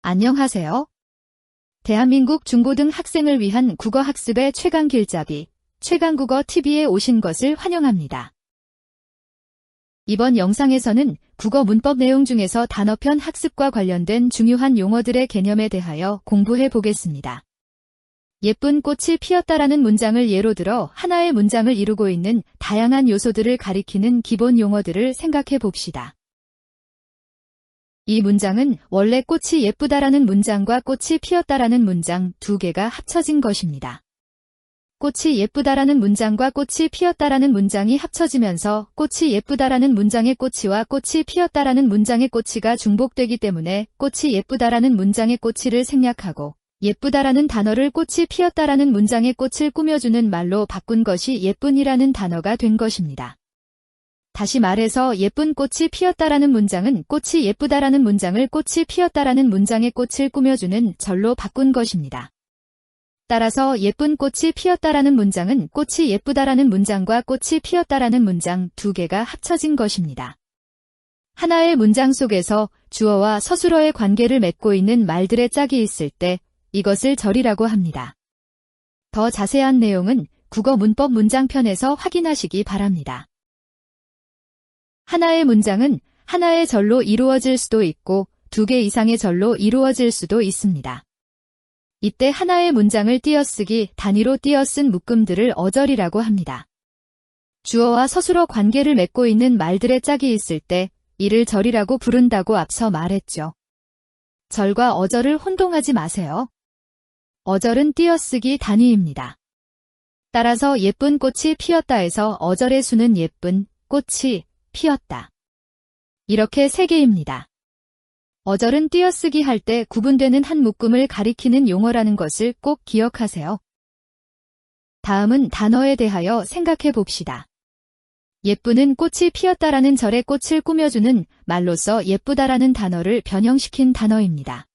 안녕하세요. 대한민국 중고등 학생을 위한 국어학습의 최강 길잡이, 최강국어TV에 오신 것을 환영합니다. 이번 영상에서는 국어 문법 내용 중에서 단어편 학습과 관련된 중요한 용어들의 개념에 대하여 공부해 보겠습니다. 예쁜 꽃이 피었다라는 문장을 예로 들어 하나의 문장을 이루고 있는 다양한 요소들을 가리키는 기본 용어들을 생각해 봅시다. 이 문장은 원래 꽃이 예쁘다라는 문장과 꽃이 피었다라는 문장 두 개가 합쳐진 것입니다. 꽃이 예쁘다라는 문장과 꽃이 피었다라는 문장이 합쳐지면서 꽃이 예쁘다라는 문장의 꽃이와 꽃이 피었다라는 문장의 꽃이가 중복되기 때문에 꽃이 예쁘다라는 문장의 꽃이를 생략하고 예쁘다라는 단어를 꽃이 피었다라는 문장의 꽃을 꾸며주는 말로 바꾼 것이 예쁜이라는 단어가 된 것입니다. 다시 말해서 예쁜 꽃이 피었다라는 문장은 꽃이 예쁘다라는 문장을 꽃이 피었다라는 문장의 꽃을 꾸며주는 절로 바꾼 것입니다. 따라서 예쁜 꽃이 피었다라는 문장은 꽃이 예쁘다라는 문장과 꽃이 피었다라는 문장 두 개가 합쳐진 것입니다. 하나의 문장 속에서 주어와 서술어의 관계를 맺고 있는 말들의 짝이 있을 때 이것을 절이라고 합니다. 더 자세한 내용은 국어 문법 문장편에서 확인하시기 바랍니다. 하나의 문장은 하나의 절로 이루어질 수도 있고 두 개 이상의 절로 이루어질 수도 있습니다. 이때 하나의 문장을 띄어쓰기, 단위로 띄어쓴 묶음들을 어절이라고 합니다. 주어와 서술어 관계를 맺고 있는 말들의 짝이 있을 때 이를 절이라고 부른다고 앞서 말했죠. 절과 어절을 혼동하지 마세요. 어절은 띄어쓰기 단위입니다. 따라서 예쁜 꽃이 피었다에서 어절의 수는 예쁜 꽃이 피었다. 이렇게 세 개입니다. 어절은 띄어쓰기 할 때 구분되는 한 묶음을 가리키는 용어라는 것을 꼭 기억하세요. 다음은 단어에 대하여 생각해 봅시다. 예쁘는 꽃이 피었다라는 절의 꽃을 꾸며주는 말로서 예쁘다라는 단어를 변형시킨 단어입니다.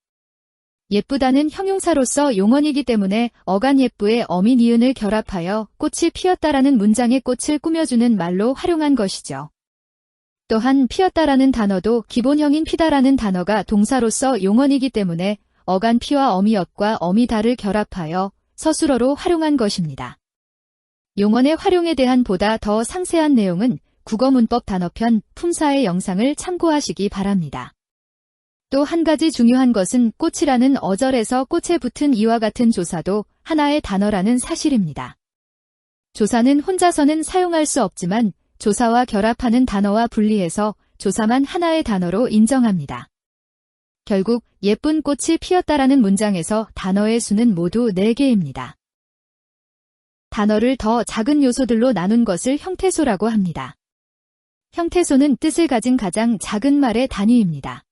예쁘다는 형용사로서 용언이기 때문에 어간 예쁘의 어미 니은을 결합하여 꽃이 피었다라는 문장의 꽃을 꾸며주는 말로 활용한 것이죠. 또한 피었다라는 단어도 기본형인 피다라는 단어가 동사로서 용언이기 때문에 어간 피와 어미엇과 어미다를 결합하여 서술어로 활용한 것입니다. 용언의 활용에 대한 보다 더 상세한 내용은 국어문법 단어편 품사의 영상을 참고하시기 바랍니다. 또 한 가지 중요한 것은 꽃이라는 어절에서 꽃에 붙은 이와 같은 조사도 하나의 단어라는 사실입니다. 조사는 혼자서는 사용할 수 없지만 조사와 결합하는 단어와 분리해서 조사만 하나의 단어로 인정합니다. 결국 예쁜 꽃이 피었다라는 문장에서 단어의 수는 모두 4개입니다. 단어를 더 작은 요소들로 나눈 것을 형태소라고 합니다. 형태소는 뜻을 가진 가장 작은 말의 단위입니다.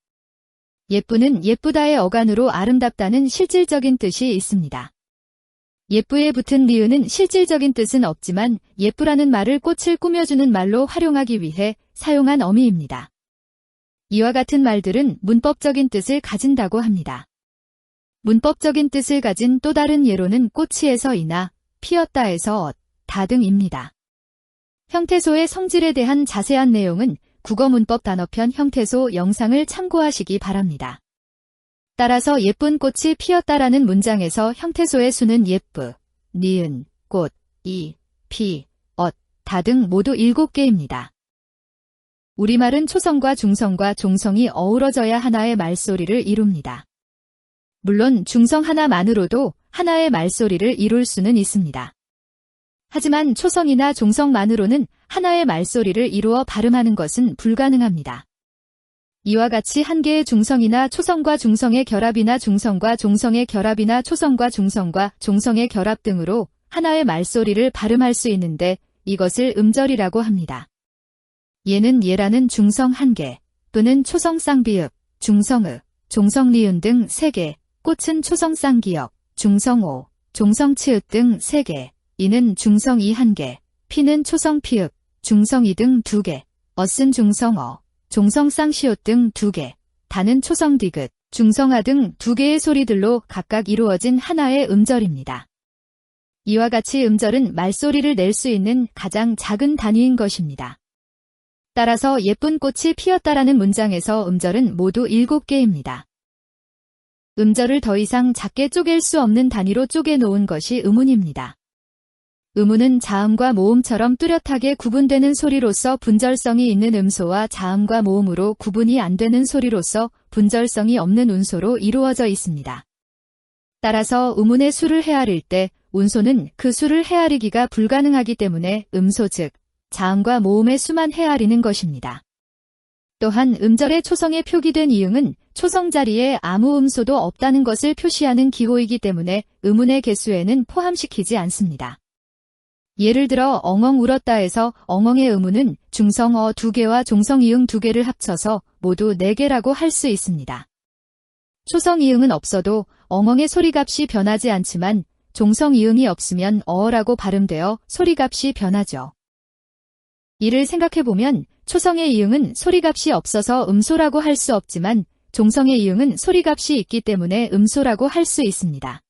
예쁘는 예쁘다의 어간으로 아름답다는 실질적인 뜻이 있습니다. 예쁘에 붙은 리은은 실질적인 뜻은 없지만 예쁘라는 말을 꽃을 꾸며주는 말로 활용하기 위해 사용한 어미입니다. 이와 같은 말들은 문법적인 뜻을 가진다고 합니다. 문법적인 뜻을 가진 또 다른 예로는 꽃이에서 이나, 피었다에서 엇, 다 등입니다. 형태소의 성질에 대한 자세한 내용은 국어문법 단어편 형태소 영상을 참고하시기 바랍니다. 따라서 예쁜 꽃이 피었다라는 문장에서 형태소의 수는 예쁘, 니은, 꽃, 이, 피, 엇, 다 등 모두 7개입니다. 우리말은 초성과 중성과 종성이 어우러져야 하나의 말소리를 이룹니다. 물론 중성 하나만으로도 하나의 말소리를 이룰 수는 있습니다. 하지만 초성이나 종성만으로는 하나의 말소리를 이루어 발음하는 것은 불가능합니다. 이와 같이 한 개의 중성이나 초성과 중성의 결합이나 중성과 종성의 결합이나 초성과 중성과 종성의 결합 등으로 하나의 말소리를 발음할 수 있는데 이것을 음절이라고 합니다. 예는 예라는 중성 1개, 또는 초성 쌍비읍, 중성읍, 종성 리은 등 3개, 꽃은 초성 쌍기역, 중성 오, 종성 치읓 등 3개, 이는 중성 1개, 피는 초성 피읍, 중성 이 등 2개, 엇은 중성 어, 종성 쌍시옷 등 2개, 다는 초성 디귿, 중성아 등 2개의 소리들로 각각 이루어진 하나의 음절입니다. 이와 같이 음절은 말소리를 낼 수 있는 가장 작은 단위인 것입니다. 따라서 예쁜 꽃이 피었다라는 문장에서 음절은 모두 7개입니다. 음절을 더 이상 작게 쪼갤 수 없는 단위로 쪼개 놓은 것이 음운입니다. 음운은 자음과 모음처럼 뚜렷하게 구분되는 소리로서 분절성이 있는 음소와 자음과 모음으로 구분이 안 되는 소리로서 분절성이 없는 운소로 이루어져 있습니다. 따라서 음운의 수를 헤아릴 때 운소는 그 수를 헤아리기가 불가능하기 때문에 음소 즉 자음과 모음의 수만 헤아리는 것입니다. 또한 음절의 초성에 표기된 이응은 초성 자리에 아무 음소도 없다는 것을 표시하는 기호이기 때문에 음운의 개수에는 포함시키지 않습니다. 예를 들어 엉엉 울었다에서 엉엉의 음운은 중성어 2개와 종성이응 2개를 합쳐서 모두 4개라고 할 수 있습니다. 초성이응은 없어도 엉엉의 소리값이 변하지 않지만 종성이응이 없으면 어어라고 발음되어 소리값이 변하죠. 이를 생각해보면 초성의 이응은 소리값이 없어서 음소라고 할 수 없지만 종성의 이응은 소리값이 있기 때문에 음소라고 할 수 있습니다.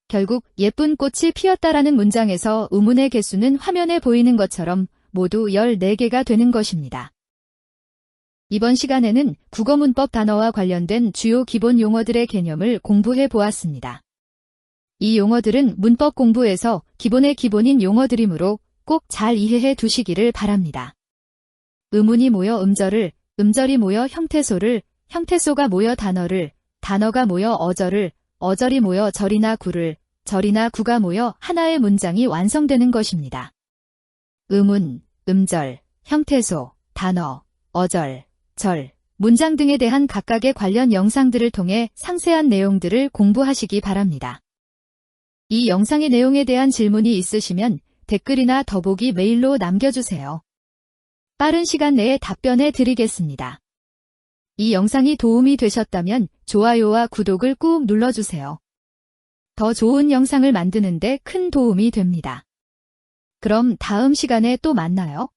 결국 예쁜 꽃이 피었다라는 문장에서 음운의 개수는 화면에 보이는 것처럼 모두 14개가 되는 것입니다. 이번 시간에는 국어문법 단어와 관련된 주요 기본 용어들의 개념을 공부해 보았습니다. 이 용어들은 문법 공부에서 기본의 기본인 용어들이므로 꼭 잘 이해해 두시기를 바랍니다. 음운이 모여 음절을, 음절이 모여 형태소를, 형태소가 모여 단어를, 단어가 모여 어절을, 어절이 모여 절이나 구를, 절이나 구가 모여 하나의 문장이 완성되는 것입니다. 음운, 음절, 형태소, 단어, 어절, 절, 문장 등에 대한 각각의 관련 영상들을 통해 상세한 내용들을 공부하시기 바랍니다. 이 영상의 내용에 대한 질문이 있으시면 댓글이나 더보기 메일로 남겨주세요. 빠른 시간 내에 답변해 드리겠습니다. 이 영상이 도움이 되셨다면 좋아요와 구독을 꾹 눌러주세요. 더 좋은 영상을 만드는 데 큰 도움이 됩니다. 그럼 다음 시간에 또 만나요.